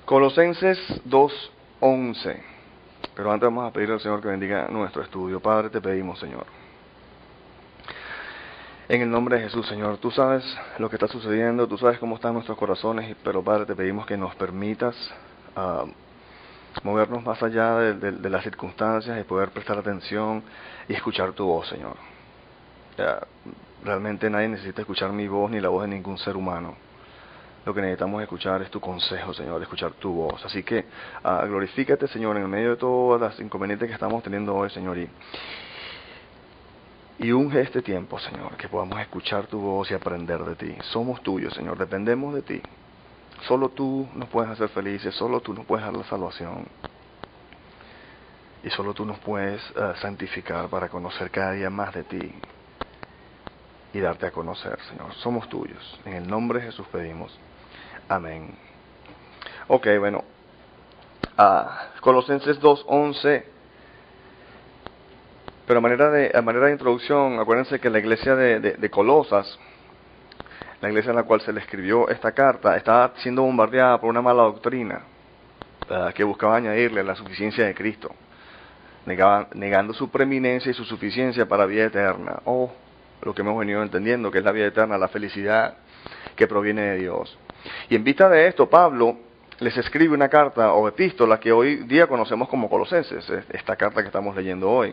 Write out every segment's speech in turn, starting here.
Colosenses 2:11. Pero antes vamos a pedir al Señor que bendiga nuestro estudio. Padre, te pedimos, Señor, en el nombre de Jesús, Señor, tú sabes lo que está sucediendo, tú sabes cómo están nuestros corazones, pero Padre, te pedimos que nos permitas movernos más allá de las circunstancias y poder prestar atención y escuchar tu voz, Señor. Realmente nadie necesita escuchar mi voz ni la voz de ningún ser humano. Lo que necesitamos escuchar es tu consejo, Señor, escuchar tu voz. Así que glorifícate, Señor, en el medio de todas las inconvenientes que estamos teniendo hoy, Señor, y unge este tiempo, Señor, que podamos escuchar tu voz y aprender de ti. Somos tuyos, Señor, dependemos de ti. Solo tú nos puedes hacer felices, solo tú nos puedes dar la salvación. Y solo tú nos puedes santificar para conocer cada día más de ti y darte a conocer, Señor. Somos tuyos. En el nombre de Jesús pedimos. Amén. Ok, bueno. Colosenses 2:11. Pero a manera de introducción, acuérdense que la iglesia de Colosas, la iglesia en la cual se le escribió esta carta, estaba siendo bombardeada por una mala doctrina que buscaba añadirle la suficiencia de Cristo, negando su preeminencia y su suficiencia para vida eterna, o lo que hemos venido entendiendo, que es la vida eterna, la felicidad que proviene de Dios. Y en vista de esto, Pablo les escribe una carta o epístola que hoy día conocemos como Colosenses, esta carta que estamos leyendo hoy.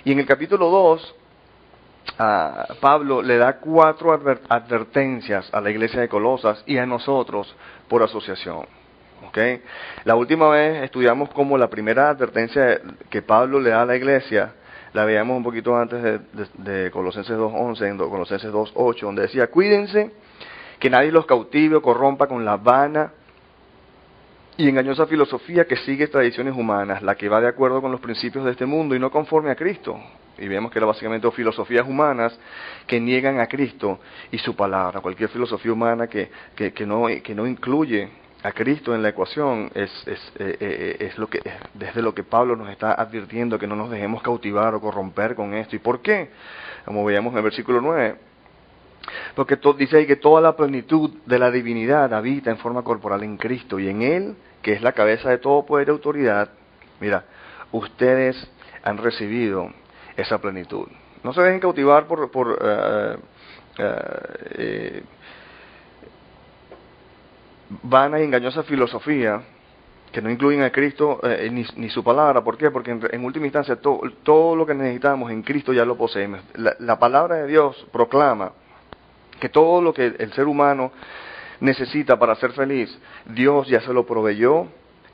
Y en el capítulo 2, Pablo le da 4 advertencias a la iglesia de Colosas y a nosotros por asociación. ¿Okay? La última vez estudiamos como la primera advertencia que Pablo le da a la iglesia, la veíamos un poquito antes de Colosenses 2:11, en Colosenses 2:8, donde decía: cuídense que nadie los cautive o corrompa con la vana y engañosa filosofía que sigue tradiciones humanas, la que va de acuerdo con los principios de este mundo y no conforme a Cristo. Y vemos que era básicamente filosofías humanas que niegan a Cristo y su palabra. Cualquier filosofía humana que no incluye a Cristo en la ecuación es desde lo que Pablo nos está advirtiendo, que no nos dejemos cautivar o corromper con esto. ¿Y por qué? Como veíamos en el versículo 9. Porque dice ahí que toda la plenitud de la divinidad habita en forma corporal en Cristo, y en Él, que es la cabeza de todo poder y autoridad, mira, ustedes han recibido esa plenitud. No se dejen cautivar por vana y engañosa filosofía que no incluyen a Cristo ni su palabra. ¿Por qué? Porque en última instancia todo lo que necesitamos en Cristo ya lo poseemos. La palabra de Dios proclama que todo lo que el ser humano necesita para ser feliz, Dios ya se lo proveyó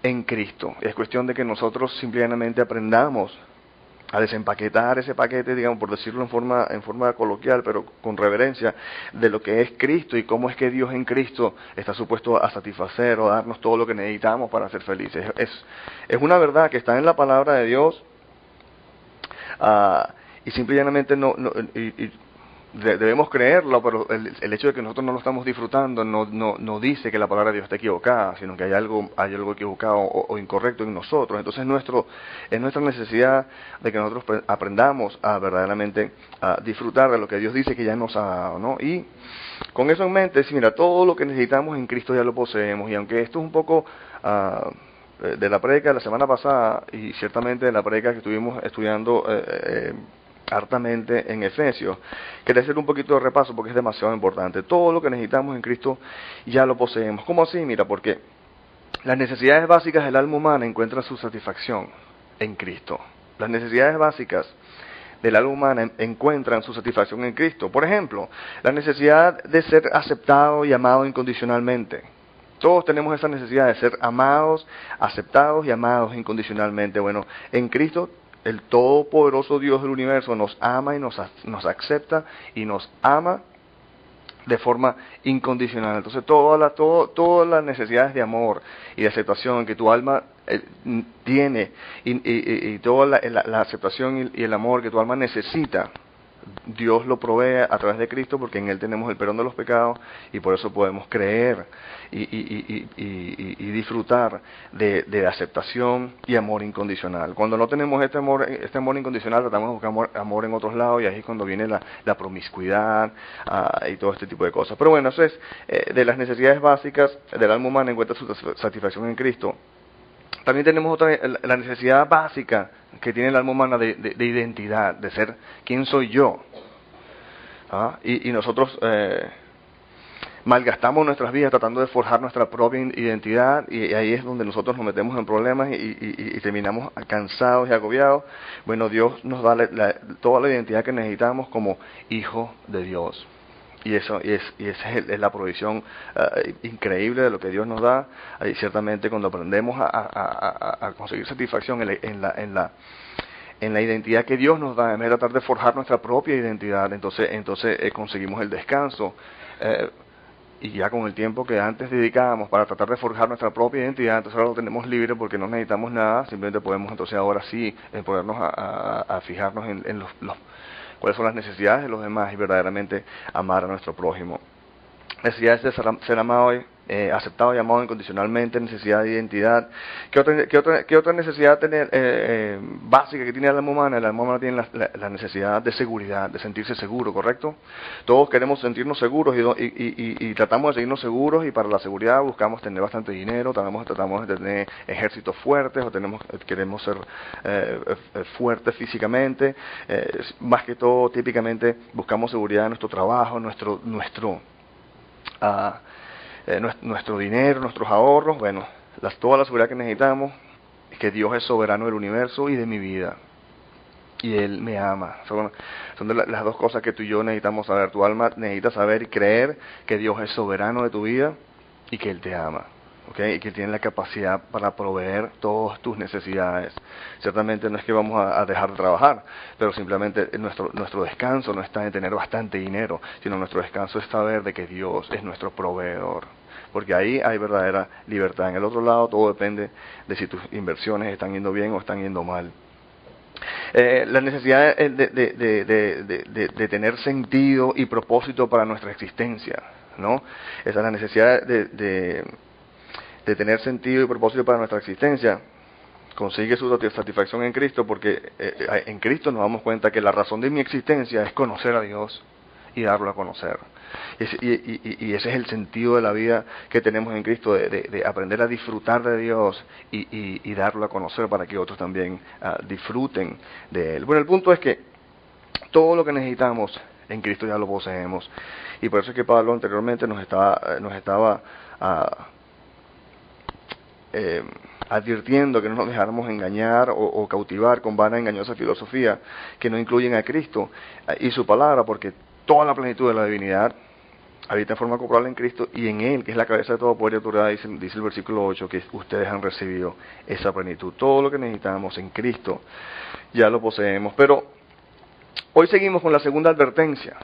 en Cristo. Es cuestión de que nosotros simplemente aprendamos a desempaquetar ese paquete, digamos, por decirlo en forma coloquial, pero con reverencia, de lo que es Cristo y cómo es que Dios en Cristo está supuesto a satisfacer o a darnos todo lo que necesitamos para ser felices. Es una verdad que está en la palabra de Dios, y simplemente debemos creerlo, pero el hecho de que nosotros no lo estamos disfrutando no dice que la palabra de Dios está equivocada, sino que hay algo equivocado o incorrecto en nosotros. Entonces es nuestra necesidad de que nosotros aprendamos a verdaderamente a disfrutar de lo que Dios dice que ya nos ha dado, ¿no? Y con eso en mente, sí, mira, todo lo que necesitamos en Cristo ya lo poseemos, y aunque esto es un poco de la prédica de la semana pasada, y ciertamente de la prédica que estuvimos estudiando hartamente en Efesios, quería hacer un poquito de repaso porque es demasiado importante. Todo lo que necesitamos en Cristo ya lo poseemos. ¿Cómo así? Mira, porque las necesidades básicas del alma humana encuentran su satisfacción en Cristo. Las necesidades básicas del alma humana encuentran su satisfacción en Cristo. Por ejemplo, la necesidad de ser aceptado y amado incondicionalmente. Todos tenemos esa necesidad de ser amados, aceptados y amados incondicionalmente. Bueno, en Cristo el todopoderoso Dios del universo nos ama y nos acepta y nos ama de forma incondicional. Entonces todas las necesidades de amor y de aceptación que tu alma tiene y toda la aceptación y el amor que tu alma necesita Dios lo provee a través de Cristo porque en Él tenemos el perdón de los pecados y por eso podemos creer y disfrutar de aceptación y amor incondicional. Cuando no tenemos este amor incondicional, tratamos de buscar amor en otros lados y ahí es cuando viene la promiscuidad y todo este tipo de cosas. Pero bueno, eso es de las necesidades básicas del alma humana encuentra su satisfacción en Cristo. También tenemos la necesidad básica que tiene el alma humana de identidad, de ser quién soy yo. Y nosotros malgastamos nuestras vidas tratando de forjar nuestra propia identidad y ahí es donde nosotros nos metemos en problemas y terminamos cansados y agobiados. Bueno, Dios nos da toda la identidad que necesitamos como hijo de Dios. Y esa es la provisión increíble de lo que Dios nos da. Y ciertamente cuando aprendemos a conseguir satisfacción en la identidad que Dios nos da, en vez de tratar de forjar nuestra propia identidad, entonces conseguimos el descanso. Y ya con el tiempo que antes dedicábamos para tratar de forjar nuestra propia identidad, entonces ahora lo tenemos libre porque no necesitamos nada, simplemente podemos entonces ahora sí ponernos a fijarnos en cuáles son las necesidades de los demás y verdaderamente amar a nuestro prójimo. Necesidades de ser amado, aceptado y amado incondicionalmente, necesidad de identidad. ¿Qué otra necesidad básica que tiene el alma humana? El alma humana tiene la necesidad de seguridad, de sentirse seguro, ¿correcto? Todos queremos sentirnos seguros y tratamos de sentirnos seguros y para la seguridad buscamos tener bastante dinero, tratamos de tener ejércitos fuertes o queremos ser fuertes físicamente. Más que todo, típicamente buscamos seguridad en nuestro trabajo, nuestro dinero, nuestros ahorros, bueno, toda la seguridad que necesitamos es que Dios es soberano del universo y de mi vida. Y Él me ama. Son las dos cosas que tú y yo necesitamos saber. Tu alma necesita saber y creer que Dios es soberano de tu vida y que Él te ama. ¿Okay? Y que Él tiene la capacidad para proveer todas tus necesidades. Ciertamente no es que vamos a dejar de trabajar, pero simplemente nuestro descanso no está en tener bastante dinero, sino nuestro descanso es saber de que Dios es nuestro proveedor. Porque ahí hay verdadera libertad. En el otro lado todo depende de si tus inversiones están yendo bien o están yendo mal. La necesidad de tener sentido y propósito para nuestra existencia, ¿no? Esa es la necesidad de tener sentido y propósito para nuestra existencia. Consigue su satisfacción en Cristo porque en Cristo nos damos cuenta que la razón de mi existencia es conocer a Dios y darlo a conocer. Y ese es el sentido de la vida que tenemos en Cristo, de aprender a disfrutar de Dios y darlo a conocer para que otros también disfruten de Él. Bueno, el punto es que todo lo que necesitamos en Cristo ya lo poseemos. Y por eso es que Pablo anteriormente nos estaba advirtiendo que no nos dejáramos engañar o cautivar con vana engañosa filosofía que no incluyen a Cristo y su palabra, porque toda la plenitud de la divinidad habita en forma corporal en Cristo y en Él, que es la cabeza de todo poder y autoridad, dice el versículo 8, que ustedes han recibido esa plenitud. Todo lo que necesitamos en Cristo ya lo poseemos. Pero hoy seguimos con la segunda advertencia,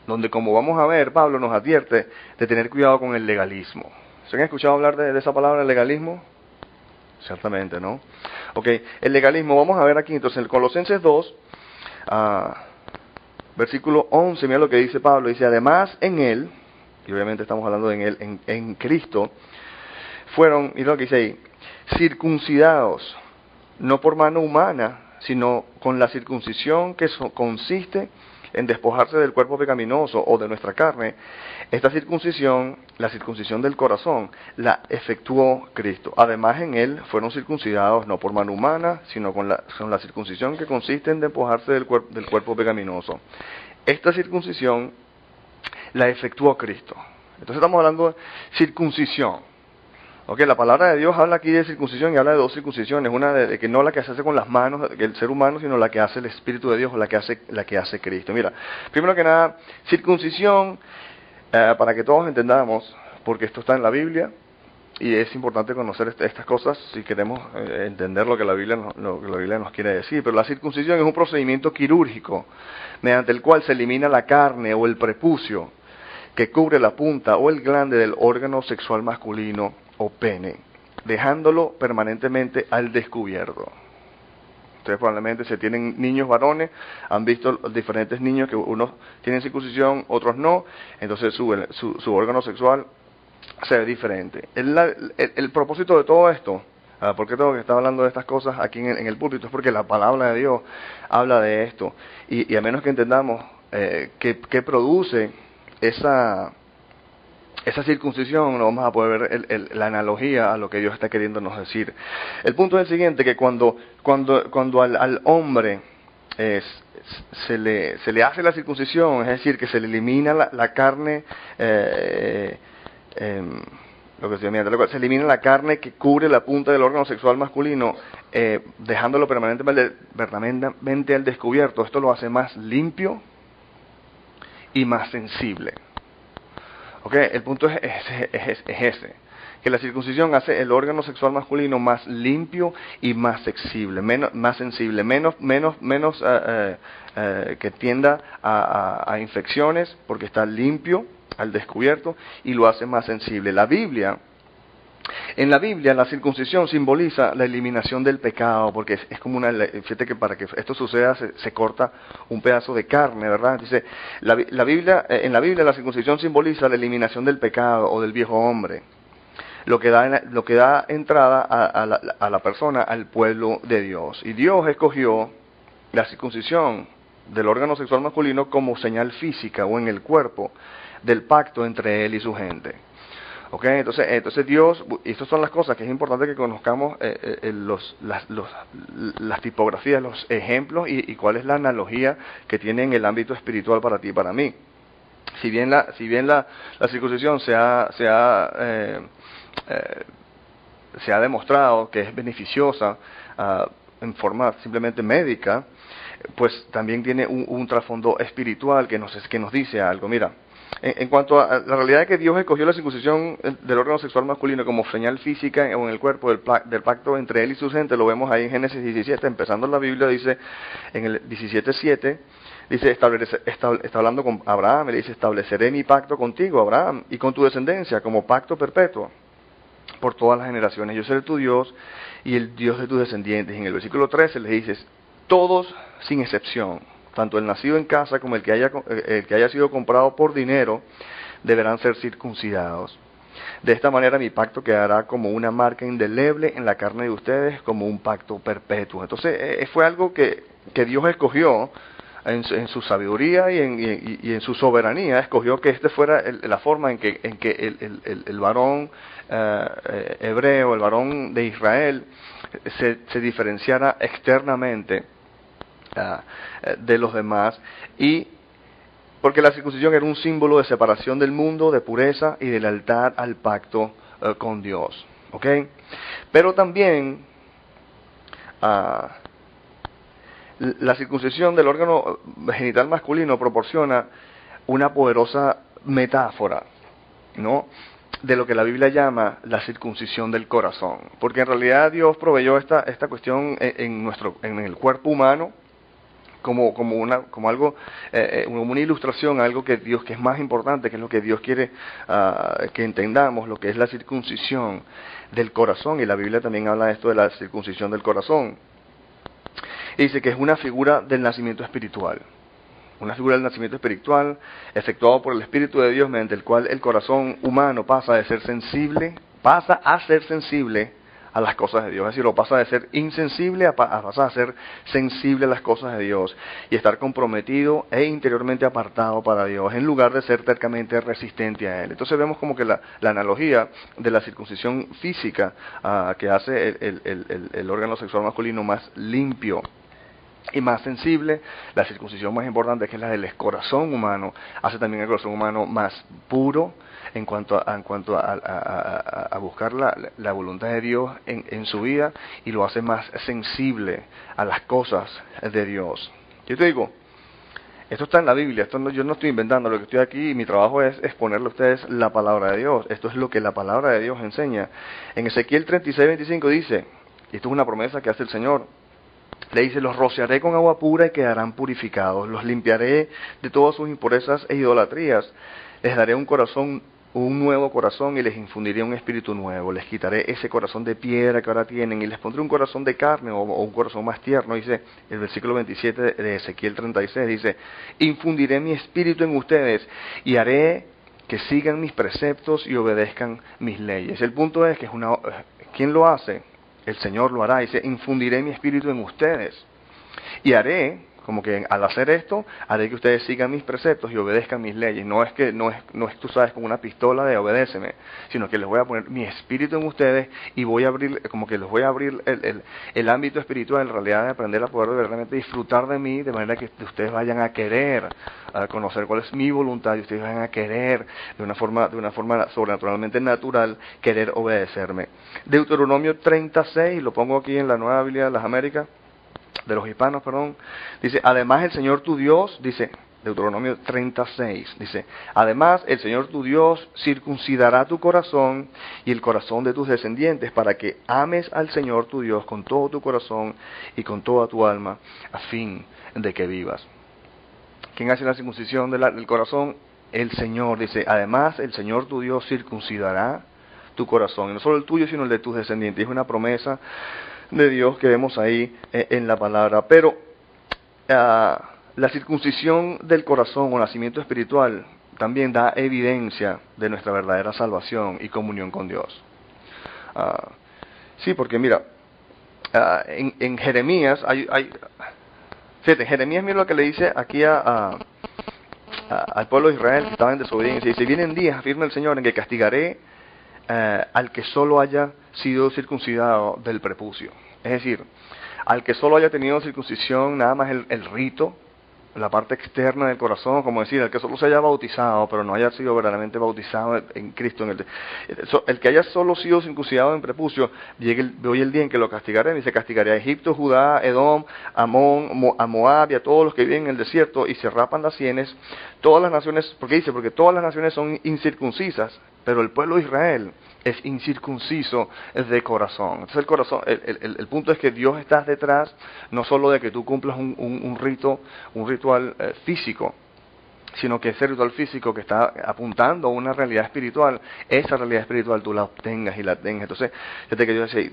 donde, como vamos a ver, Pablo nos advierte de tener cuidado con el legalismo. ¿Se han escuchado hablar de esa palabra, legalismo? Ciertamente, ¿no? Ok, el legalismo, vamos a ver aquí, entonces, en Colosenses 2, versículo 11, mira lo que dice Pablo, dice, además en Él, y obviamente estamos hablando de en Él, en Cristo, fueron, mira lo que dice ahí, circuncidados, no por mano humana, sino con la circuncisión que consiste en despojarse del cuerpo pecaminoso o de nuestra carne. Esta circuncisión, la circuncisión del corazón, la efectuó Cristo. Además en Él fueron circuncidados no por mano humana, sino con la circuncisión que consiste en despojarse del cuerpo pecaminoso. Esta circuncisión la efectuó Cristo. Entonces estamos hablando de circuncisión. Okay, la palabra de Dios habla aquí de circuncisión y habla de dos circuncisiones, una de que no la que se hace con las manos del ser humano, sino la que hace el Espíritu de Dios o la que hace Cristo. Mira, primero que nada, circuncisión, para que todos entendamos, porque esto está en la Biblia y es importante conocer estas cosas si queremos entender lo que la Biblia nos quiere decir. Pero la circuncisión es un procedimiento quirúrgico mediante el cual se elimina la carne o el prepucio que cubre la punta o el glande del órgano sexual masculino o pene, dejándolo permanentemente al descubierto. Ustedes probablemente, si tienen niños varones, han visto los diferentes niños que unos tienen circuncisión, otros no, entonces su órgano sexual se ve diferente. El propósito de todo esto, ¿por qué tengo que estar hablando de estas cosas aquí en el púlpito? Es porque la palabra de Dios habla de esto. Y a menos que entendamos qué produce esa circuncisión, no vamos a poder ver la analogía a lo que Dios está queriéndonos decir. El punto es el siguiente, que cuando al hombre se le hace la circuncisión, es decir, que se le elimina la carne, se elimina la carne que cubre la punta del órgano sexual masculino, dejándolo permanentemente al descubierto. Esto lo hace más limpio y más sensible. Okay, el punto es ese, que la circuncisión hace el órgano sexual masculino más limpio y más sensible, más sensible, menos que tienda a infecciones, porque está limpio al descubierto, y lo hace más sensible. En la Biblia la circuncisión simboliza la eliminación del pecado, porque es como fíjate que para que esto suceda se corta un pedazo de carne, ¿verdad? Dice, en la Biblia la circuncisión simboliza la eliminación del pecado o del viejo hombre, lo que da entrada a la persona al pueblo de Dios. Y Dios escogió la circuncisión del órgano sexual masculino como señal física o en el cuerpo del pacto entre Él y su gente. Okay, entonces Dios, y estas son las cosas que es importante que conozcamos, las tipografías, los ejemplos y cuál es la analogía que tiene en el ámbito espiritual para ti y para mí. Si bien la circuncisión se ha demostrado que es beneficiosa en forma simplemente médica, pues también tiene un trasfondo espiritual que nos dice algo. Mira, en cuanto a la realidad de que Dios escogió la circuncisión del órgano sexual masculino como señal física o en el cuerpo del pacto entre Él y su gente, lo vemos ahí en Génesis 17, empezando la Biblia, dice en el 17:7, dice, está hablando con Abraham, le dice, estableceré mi pacto contigo, Abraham, y con tu descendencia como pacto perpetuo por todas las generaciones. Yo seré tu Dios y el Dios de tus descendientes. Y en el versículo 13 le dices, todos sin excepción, tanto el nacido en casa como el que haya sido comprado por dinero, deberán ser circuncidados. De esta manera mi pacto quedará como una marca indeleble en la carne de ustedes, como un pacto perpetuo. Entonces fue algo que Dios escogió en su sabiduría y en su soberanía, escogió que este fuera la forma en que el varón hebreo, el varón de Israel, se diferenciara externamente de los demás, y porque la circuncisión era un símbolo de separación del mundo, de pureza y de lealtad al pacto con Dios. ¿Ok? Pero también la circuncisión del órgano genital masculino proporciona una poderosa metáfora, ¿no?, de lo que la Biblia llama la circuncisión del corazón, porque en realidad Dios proveyó esta cuestión en el cuerpo humano como algo, como una ilustración a algo que es más importante, que es lo que Dios quiere que entendamos, lo que es la circuncisión del corazón. Y la Biblia también habla de esto de la circuncisión del corazón. Y dice que es una figura del nacimiento espiritual. Una figura del nacimiento espiritual efectuado por el Espíritu de Dios, mediante el cual el corazón humano pasa a ser sensible a las cosas de Dios. Es decir, lo pasa de ser insensible a pasar a ser sensible a las cosas de Dios y estar comprometido e interiormente apartado para Dios, en lugar de ser tercamente resistente a Él. Entonces vemos como que la analogía de la circuncisión física que hace el órgano sexual masculino más limpio y más sensible, la circuncisión más importante, que es la del corazón humano, hace también el corazón humano más puro en cuanto a buscar la voluntad de Dios en su vida, y lo hace más sensible a las cosas de Dios. Yo te digo, esto está en la Biblia, yo no estoy inventando, lo que estoy aquí, y mi trabajo es exponerle a ustedes la palabra de Dios. Esto es lo que la palabra de Dios enseña. En Ezequiel 36:25 dice, y esto es una promesa que hace el Señor, le dice, los rociaré con agua pura y quedarán purificados, los limpiaré de todas sus impurezas e idolatrías, les daré un corazón un nuevo corazón y les infundiré un espíritu nuevo. Les quitaré ese corazón de piedra que ahora tienen y les pondré un corazón de carne o un corazón más tierno. Dice el versículo 27 de Ezequiel 36, dice, infundiré mi espíritu en ustedes y haré que sigan mis preceptos y obedezcan mis leyes. El punto es que ¿quién lo hace? El Señor lo hará. Dice, infundiré mi espíritu en ustedes y haré, como que al hacer esto, haré que ustedes sigan mis preceptos y obedezcan mis leyes. No es, tú sabes, con una pistola de obedéceme, sino que les voy a poner mi espíritu en ustedes y voy a abrir, como que les voy a abrir el ámbito espiritual, en realidad, de aprender a poder verdaderamente disfrutar de mí, de manera que ustedes vayan a querer conocer cuál es mi voluntad y ustedes vayan a querer, de una forma sobrenaturalmente natural, querer obedecerme. Deuteronomio 36, lo pongo aquí en la Nueva Biblia de las Américas, de los hispanos, perdón, dice, además el Señor tu Dios, dice, Deuteronomio 36, dice, además el Señor tu Dios circuncidará tu corazón y el corazón de tus descendientes para que ames al Señor tu Dios con todo tu corazón y con toda tu alma, a fin de que vivas. ¿Quién hace la circuncisión del corazón? El Señor, dice, además el Señor tu Dios circuncidará tu corazón, y no solo el tuyo, sino el de tus descendientes. Es una promesa de Dios que vemos ahí en la palabra. Pero la circuncisión del corazón o nacimiento espiritual también da evidencia de nuestra verdadera salvación y comunión con Dios. Sí, porque mira, en Jeremías fíjate, Jeremías, mira lo que le dice aquí al pueblo de Israel que estaba en desobediencia. Dice, vienen días, afirma el Señor, en que castigaré al que solo haya sido circuncidado del prepucio. Es decir, al que solo haya tenido circuncisión, nada más el rito, la parte externa del corazón, como decir, el que solo se haya bautizado, pero no haya sido verdaderamente bautizado en Cristo. El que haya solo sido circuncidado en prepucio, llegue hoy el día en que lo castigaré. Dice, castigaré a Egipto, Judá, Edom, Amón, a Moab y a todos los que viven en el desierto y se rapan las sienes. Todas las naciones, porque todas las naciones son incircuncisas, pero el pueblo de Israel es incircunciso de corazón. Entonces el corazón, el punto es que Dios está detrás, no solo de que tú cumplas un ritual físico, sino que ese ritual físico que está apuntando a una realidad espiritual, esa realidad espiritual tú la obtengas y la tengas. Entonces, fíjate que Dios dice,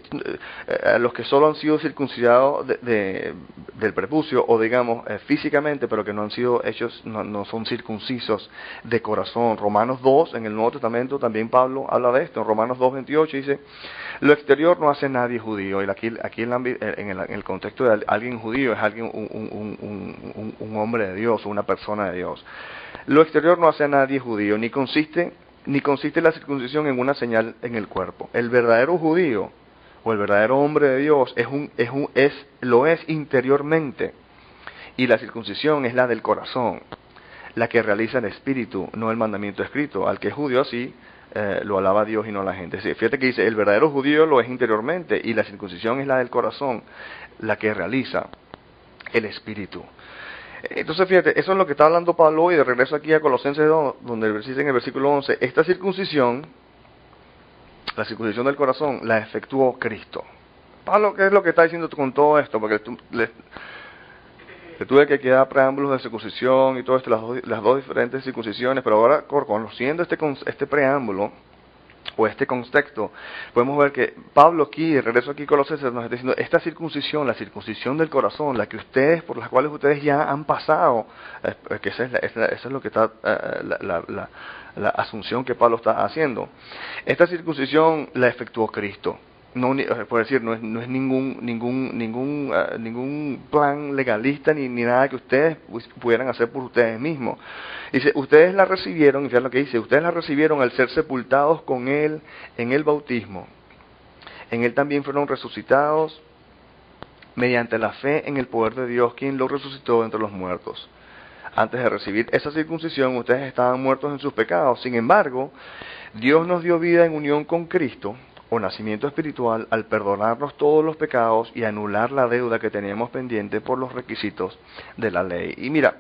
los que solo han sido circuncidados del prepucio, o digamos físicamente, pero que no han sido hechos, no son circuncisos de corazón. Romanos 2, en el Nuevo Testamento, también Pablo habla de esto. En Romanos 2:28 dice, lo exterior no hace nadie judío. Y aquí en el contexto de alguien judío es alguien, un hombre de Dios, o una persona de Dios. Lo exterior no hace a nadie judío, ni consiste la circuncisión en una señal en el cuerpo. El verdadero judío o el verdadero hombre de Dios lo es interiormente, y la circuncisión es la del corazón, la que realiza el espíritu, no el mandamiento escrito. Al que es judío así lo alaba Dios y no la gente. Sí, fíjate que dice, el verdadero judío lo es interiormente y la circuncisión es la del corazón, la que realiza el espíritu. Entonces fíjate, eso es lo que está hablando Pablo hoy. De regreso aquí a Colosenses 2, donde dice en el versículo 11, esta circuncisión, la circuncisión del corazón, la efectuó Cristo. Pablo, ¿qué es lo que está diciendo con todo esto? Porque le tuve que dar preámbulos de circuncisión y todo esto, las dos diferentes circuncisiones, pero ahora, conociendo este preámbulo, o este contexto, podemos ver que Pablo aquí, de regreso aquí con Colosenses, nos está diciendo, esta circuncisión, la circuncisión del corazón, por las cuales ustedes ya han pasado, que esa es lo que está, la asunción que Pablo está haciendo. Esta circuncisión la efectuó Cristo. No, por decir, no es ningún plan legalista ni nada que ustedes pudieran hacer por ustedes mismos. Dice, ustedes la recibieron, y fíjate lo que dice, ustedes la recibieron al ser sepultados con Él en el bautismo. En Él también fueron resucitados mediante la fe en el poder de Dios, quien lo resucitó entre los muertos. Antes de recibir esa circuncisión, ustedes estaban muertos en sus pecados. Sin embargo, Dios nos dio vida en unión con Cristo, o nacimiento espiritual, al perdonarnos todos los pecados y anular la deuda que teníamos pendiente por los requisitos de la ley. Y mira,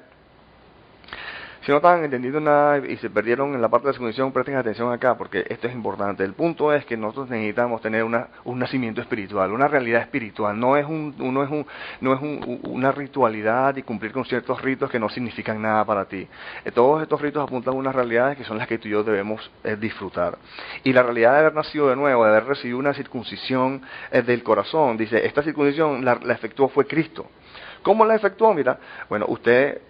Si no estaban entendiendo nada y se perdieron en la parte de la circuncisión, presten atención acá, porque esto es importante. El punto es que nosotros necesitamos tener un nacimiento espiritual, una realidad espiritual. Una ritualidad y cumplir con ciertos ritos que no significan nada para ti. Todos estos ritos apuntan a unas realidades que son las que tú y yo debemos disfrutar. Y la realidad de haber nacido de nuevo, de haber recibido una circuncisión del corazón, dice, esta circuncisión la efectuó fue Cristo. ¿Cómo la efectuó? Mira, bueno, ustedes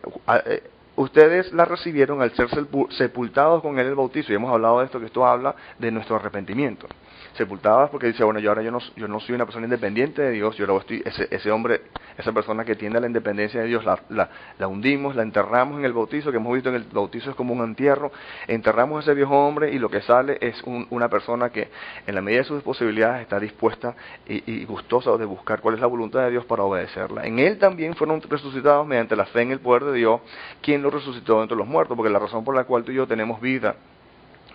la recibieron al ser sepultados con él el bautizo, y hemos hablado de esto, que esto habla de nuestro arrepentimiento. Sepultadas porque dice, bueno, yo no soy una persona independiente de Dios, yo ahora estoy, ese hombre, esa persona que tiende a la independencia de Dios, la hundimos, la enterramos en el bautizo, que hemos visto en el bautizo es como un entierro, enterramos a ese viejo hombre y lo que sale es una persona que en la medida de sus posibilidades está dispuesta y gustosa de buscar cuál es la voluntad de Dios para obedecerla. En él también fueron resucitados mediante la fe en el poder de Dios, quien lo resucitó entre los muertos, porque la razón por la cual tú y yo tenemos vida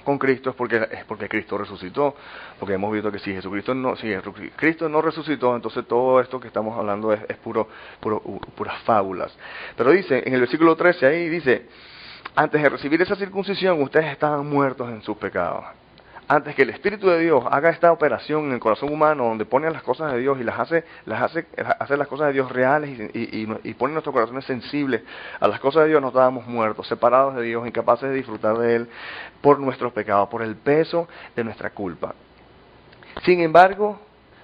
con Cristo es porque Cristo resucitó, porque hemos visto que si Cristo no resucitó, entonces todo esto que estamos hablando es puras fábulas. Pero dice, en el versículo 13 ahí dice, antes de recibir esa circuncisión ustedes estaban muertos en sus pecados. Antes que el Espíritu de Dios haga esta operación en el corazón humano, donde pone las cosas de Dios y hace las cosas de Dios reales y pone nuestros corazones sensibles a las cosas de Dios, nos estábamos muertos, separados de Dios, incapaces de disfrutar de Él por nuestros pecados, por el peso de nuestra culpa. Sin embargo,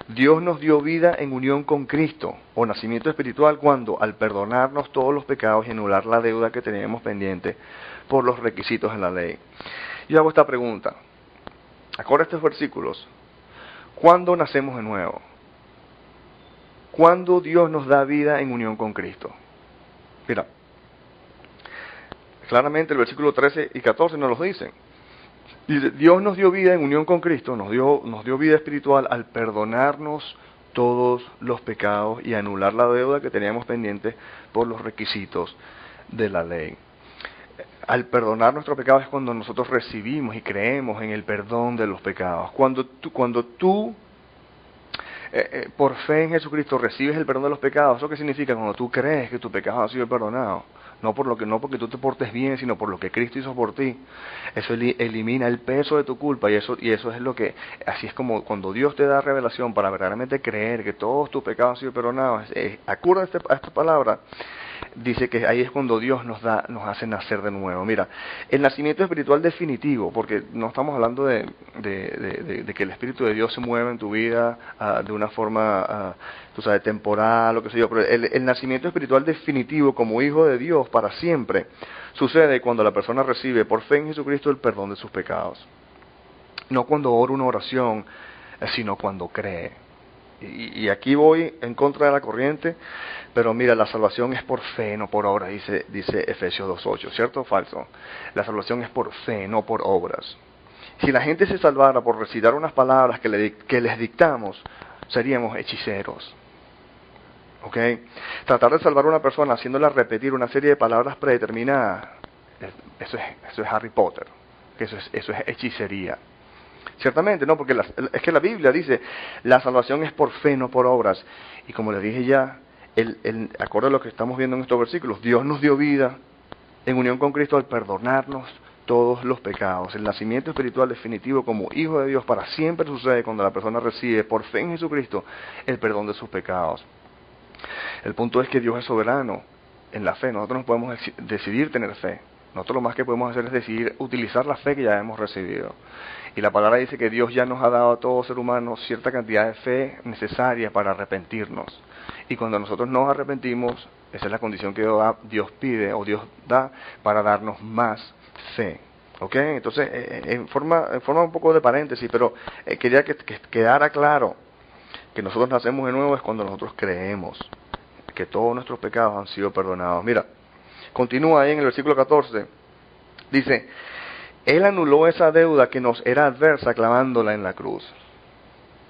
Dios nos dio vida en unión con Cristo, o nacimiento espiritual, cuando, al perdonarnos todos los pecados y anular la deuda que teníamos pendiente por los requisitos de la ley. Yo hago esta pregunta. Acorde a estos versículos, ¿cuándo nacemos de nuevo? ¿Cuándo Dios nos da vida en unión con Cristo? Mira, claramente el versículo 13 y 14 nos lo dicen. Dice, Dios nos dio vida en unión con Cristo, nos dio vida espiritual al perdonarnos todos los pecados y anular la deuda que teníamos pendiente por los requisitos de la ley. Al perdonar nuestros pecados es cuando nosotros recibimos y creemos en el perdón de los pecados. Cuando tú por fe en Jesucristo recibes el perdón de los pecados, ¿eso qué significa? Cuando tú crees que tu pecado ha sido perdonado, no porque tú te portes bien, sino por lo que Cristo hizo por ti. Eso elimina el peso de tu culpa y eso es lo que, así es como cuando Dios te da revelación para verdaderamente creer que todos tus pecados han sido perdonados. Acuerda a esta palabra. Dice que ahí es cuando Dios nos hace nacer de nuevo. Mira, el nacimiento espiritual definitivo, porque no estamos hablando de que el Espíritu de Dios se mueva en tu vida de una forma, temporal, o qué sé yo, pero el nacimiento espiritual definitivo como hijo de Dios para siempre sucede cuando la persona recibe por fe en Jesucristo el perdón de sus pecados. No cuando ora una oración, sino cuando cree. Y aquí voy en contra de la corriente, pero mira, la salvación es por fe, no por obras, dice Efesios 2.8, ¿cierto o falso? La salvación es por fe, no por obras. Si la gente se salvara por recitar unas palabras que les dictamos, seríamos hechiceros. ¿Ok? Tratar de salvar a una persona haciéndola repetir una serie de palabras predeterminadas, eso es Harry Potter, eso es hechicería. Ciertamente, no, porque es que la Biblia dice, la salvación es por fe, no por obras. Y como les dije ya, acorde a lo que estamos viendo en estos versículos, Dios nos dio vida en unión con Cristo al perdonarnos todos los pecados. El nacimiento espiritual definitivo como hijo de Dios para siempre sucede cuando la persona recibe por fe en Jesucristo el perdón de sus pecados. El punto es que Dios es soberano en la fe. Nosotros no podemos decidir tener fe. Nosotros lo más que podemos hacer es decidir utilizar la fe que ya hemos recibido. Y la palabra dice que Dios ya nos ha dado a todo ser humano cierta cantidad de fe necesaria para arrepentirnos. Y cuando nosotros nos arrepentimos, esa es la condición que Dios pide o Dios da para darnos más fe. ¿Ok? Entonces, en forma un poco de paréntesis, pero quería que quedara claro que nosotros nacemos de nuevo es cuando nosotros creemos que todos nuestros pecados han sido perdonados. Mira, continúa ahí en el versículo 14, dice, Él anuló esa deuda que nos era adversa clavándola en la cruz.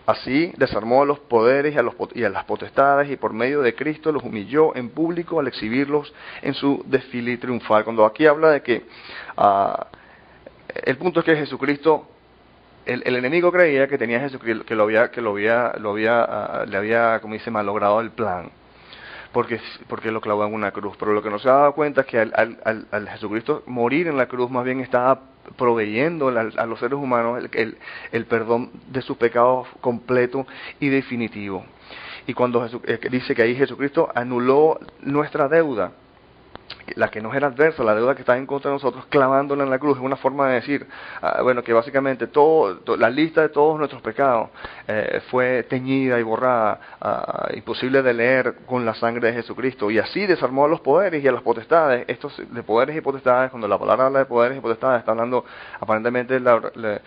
Así desarmó a los poderes y a las potestades y por medio de Cristo los humilló en público al exhibirlos en su desfile triunfal. Cuando aquí habla de que el punto es que Jesucristo, el enemigo creía que tenía Jesucristo, le había, como dice, malogrado el plan. porque lo clavó en una cruz. Pero lo que no se ha dado cuenta es que al Jesucristo morir en la cruz, más bien estaba proveyendo a los seres humanos el perdón de sus pecados completo y definitivo. Y cuando dice que ahí Jesucristo anuló nuestra deuda, la que nos era adversa, la deuda que está en contra de nosotros, clavándola en la cruz, es una forma de decir, bueno, que básicamente la lista de todos nuestros pecados fue teñida y borrada, imposible de leer con la sangre de Jesucristo, y así desarmó a los poderes y a las potestades. Estos de poderes y potestades, cuando la palabra habla de poderes y potestades, está hablando aparentemente de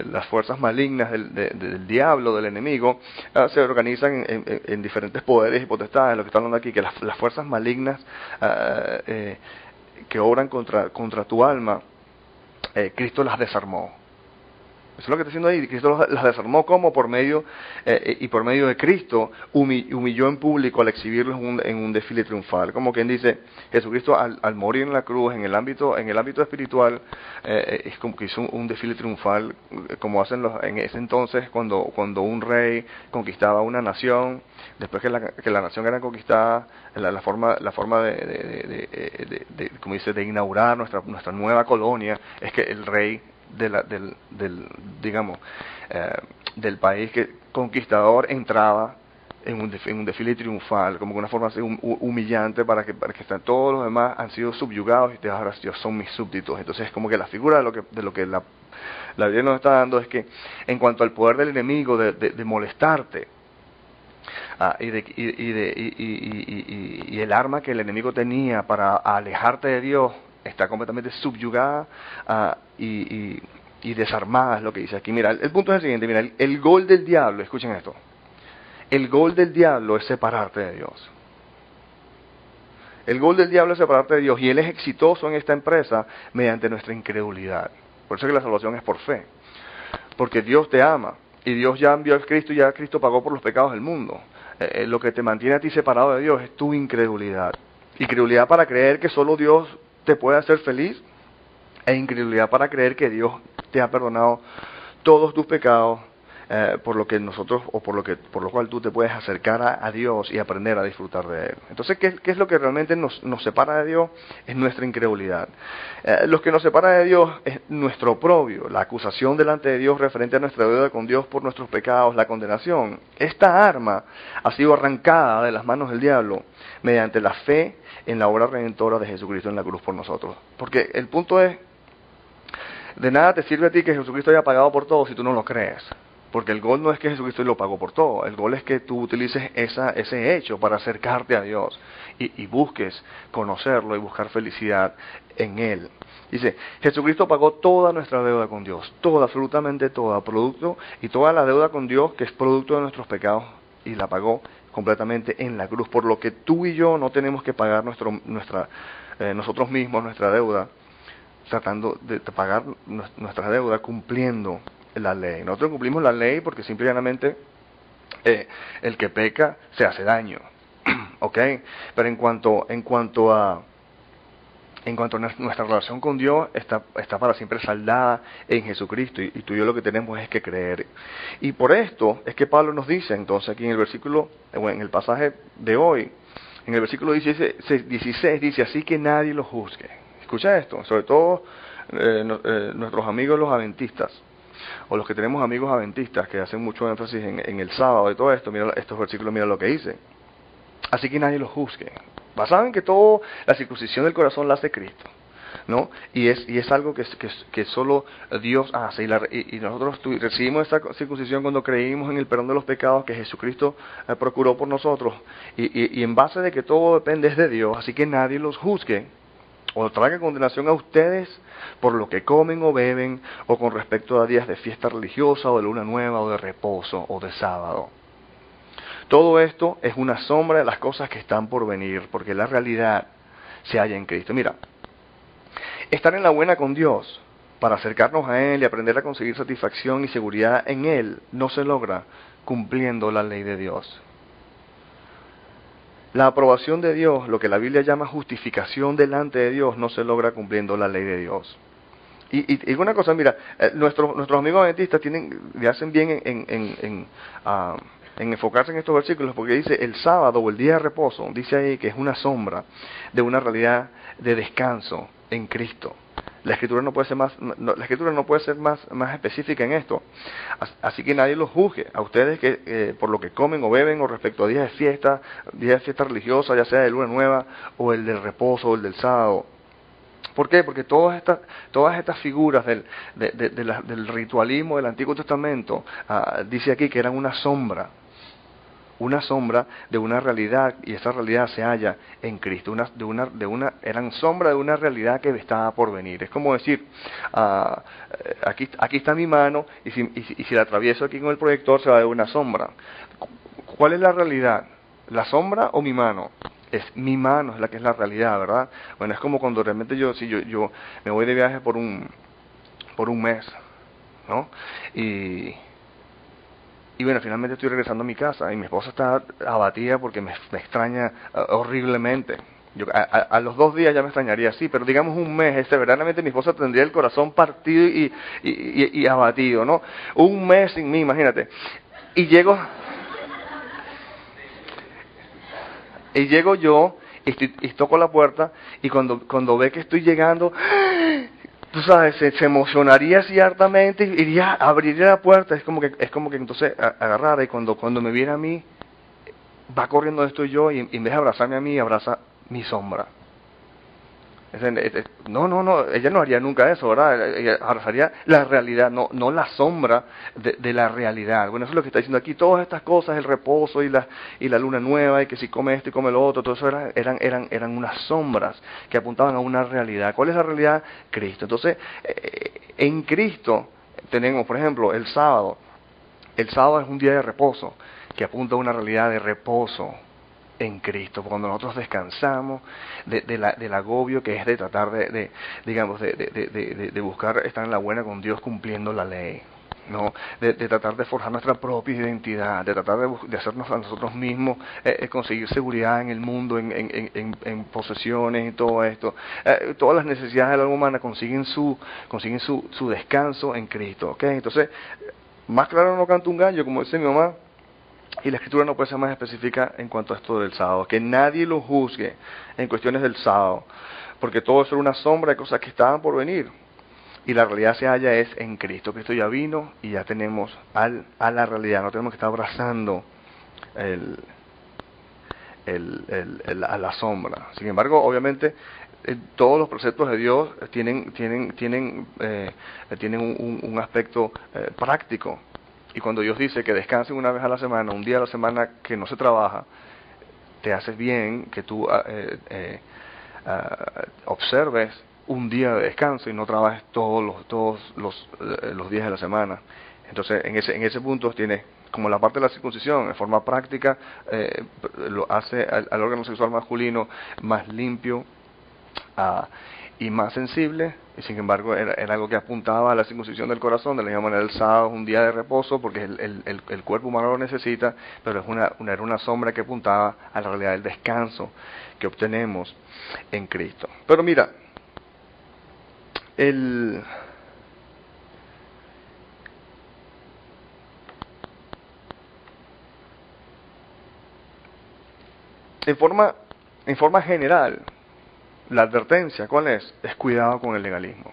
las fuerzas malignas del diablo, del enemigo, se organizan en diferentes poderes y potestades. Lo que está hablando aquí, que las fuerzas malignas que obran contra tu alma, Cristo las desarmó. Eso es lo que está diciendo ahí. Cristo las desarmó como por medio de Cristo humilló en público al exhibirlos en un desfile triunfal. Como quien dice, Jesucristo al morir en la cruz, en el ámbito espiritual, es como que hizo un desfile triunfal, como hacen en ese entonces cuando un rey conquistaba una nación. Después que la nación era conquistada, la forma como dice, de inaugurar nuestra nueva colonia es que el rey del país conquistador entraba en un desfile triunfal, como una forma así humillante para que todos los demás han sido subyugados y ahora son mis súbditos. Entonces es como que la figura de lo que la Biblia nos está dando es que en cuanto al poder del enemigo de molestarte, y el arma que el enemigo tenía para alejarte de Dios está completamente subyugada y desarmada, es lo que dice aquí. Mira, el punto es el siguiente, mira, el gol del diablo, escuchen esto, el gol del diablo es separarte de Dios. El gol del diablo es separarte de Dios, y él es exitoso en esta empresa mediante nuestra incredulidad. Por eso es que la salvación es por fe, porque Dios te ama, y Dios ya envió a Cristo, y ya Cristo pagó por los pecados del mundo. Lo que te mantiene a ti separado de Dios es tu incredulidad. Incredulidad para creer que solo Dios te puede hacer feliz, e incredulidad para creer que Dios te ha perdonado todos tus pecados, por lo cual tú te puedes acercar a Dios y aprender a disfrutar de Él. Entonces, ¿qué es lo que realmente nos separa de Dios? Es nuestra incredulidad. Lo que nos separa de Dios es nuestro oprobio, la acusación delante de Dios referente a nuestra deuda con Dios por nuestros pecados, la condenación. Esta arma ha sido arrancada de las manos del diablo mediante la fe en la obra redentora de Jesucristo en la cruz por nosotros. Porque el punto es, de nada te sirve a ti que Jesucristo haya pagado por todo si tú no lo crees. Porque el gol no es que Jesucristo lo pagó por todo, el gol es que tú utilices ese hecho para acercarte a Dios y busques conocerlo y buscar felicidad en Él. Dice, Jesucristo pagó toda nuestra deuda con Dios, toda, absolutamente toda, y toda la deuda con Dios que es producto de nuestros pecados, y la pagó completamente en la cruz, por lo que tú y yo no tenemos que pagar nosotros mismos nuestra deuda, tratando de pagar nuestra deuda cumpliendo la ley. Nosotros cumplimos la ley porque simple y llanamente el que peca se hace daño, ¿ok? Pero en cuanto a nuestra relación con Dios está para siempre saldada en Jesucristo, y tú y yo lo que tenemos es que creer. Y por esto es que Pablo nos dice entonces aquí en el pasaje de hoy, en el versículo 16 dice, así que nadie lo juzgue. Escucha esto, sobre todo nuestros amigos los adventistas, o los que tenemos amigos adventistas que hacen mucho énfasis en el sábado y todo esto. Mira estos versículos, mira lo que dice. Así que nadie los juzgue. Basado en que toda la circuncisión del corazón la hace Cristo, ¿no? Y es algo que solo Dios hace. Y nosotros recibimos esta circuncisión cuando creímos en el perdón de los pecados que Jesucristo procuró por nosotros. Y en base de que todo depende de Dios, así que nadie los juzgue o traiga condenación a ustedes por lo que comen o beben, o con respecto a días de fiesta religiosa, o de luna nueva, o de reposo, o de sábado. Todo esto es una sombra de las cosas que están por venir, porque la realidad se halla en Cristo. Mira, estar en la buena con Dios, para acercarnos a Él y aprender a conseguir satisfacción y seguridad en Él, no se logra cumpliendo la ley de Dios. La aprobación de Dios, lo que la Biblia llama justificación delante de Dios, no se logra cumpliendo la ley de Dios. Y una cosa, mira, nuestros amigos adventistas le hacen bien en enfocarse en estos versículos, porque dice el sábado o el día de reposo, dice ahí que es una sombra de una realidad de descanso en Cristo. La escritura no puede ser más específica en esto. Así que nadie los juzgue a ustedes que por lo que comen o beben o respecto a días de fiesta religiosa, ya sea de luna nueva o el del reposo o el del sábado. ¿Por qué? Porque todas estas figuras del ritualismo del Antiguo Testamento, dice aquí que eran una sombra de una realidad, y esa realidad se halla en Cristo. Eran sombra de una realidad que estaba por venir. Es como decir, aquí está mi mano, y si la atravieso aquí con el proyector se va a ver una sombra. ¿Cuál es la realidad? ¿La sombra o mi mano? Es mi mano, es la que es la realidad, ¿verdad? Bueno, es como cuando realmente yo me voy de viaje por un mes, ¿no? Y bueno, finalmente estoy regresando a mi casa y mi esposa está abatida porque me extraña horriblemente. A los 2 días ya me extrañaría, sí, pero digamos un mes, verdaderamente mi esposa tendría el corazón partido y abatido, ¿no? Un mes sin mí, imagínate. Y llego yo y toco la puerta, y cuando ve que estoy llegando, tú sabes, se emocionaría así hartamente, y abriría la puerta. Es como que entonces agarrara, y cuando me viene a mí, va corriendo donde estoy yo, y en vez de abrazarme a mí, abraza mi sombra. No, ella no haría nunca eso, ¿verdad? Ella abrazaría la realidad, no la sombra de la realidad. Bueno, eso es lo que está diciendo aquí. Todas estas cosas, el reposo y la luna nueva, y que si come esto y come lo otro, todo eso eran unas sombras que apuntaban a una realidad. ¿Cuál es la realidad? Cristo. Entonces, en Cristo tenemos, por ejemplo, el sábado. El sábado es un día de reposo que apunta a una realidad de reposo en Cristo, cuando nosotros descansamos del agobio que es de tratar de buscar estar en la buena con Dios cumpliendo la ley, ¿no? De tratar de forjar nuestra propia identidad, de tratar de hacernos a nosotros mismos conseguir seguridad en el mundo, en posesiones y todo esto. Todas las necesidades del alma humana consiguen su descanso en Cristo, ¿ok? Entonces, más claro no canta un gallo, como dice mi mamá. Y la Escritura no puede ser más específica en cuanto a esto del sábado. Que nadie lo juzgue en cuestiones del sábado, porque todo eso era una sombra de cosas que estaban por venir. Y la realidad se halla es en Cristo. Cristo ya vino y ya tenemos a la realidad. No tenemos que estar abrazando a la sombra. Sin embargo, obviamente, todos los preceptos de Dios tienen un aspecto práctico. Y cuando Dios dice que descansen una vez a la semana, un día a la semana que no se trabaja, te haces bien que tú observes un día de descanso y no trabajes todos los días de la semana. Entonces, en ese punto tienes como la parte de la circuncisión, en forma práctica, lo hace al órgano sexual masculino más limpio y más sensible. Y sin embargo era algo que apuntaba a la circuncisión del corazón. De la misma manera el sábado es un día de reposo porque el cuerpo humano lo necesita, pero era una sombra que apuntaba a la realidad del descanso que obtenemos en Cristo. Pero mira, en forma general, la advertencia, ¿cuál es? Es cuidado con el legalismo.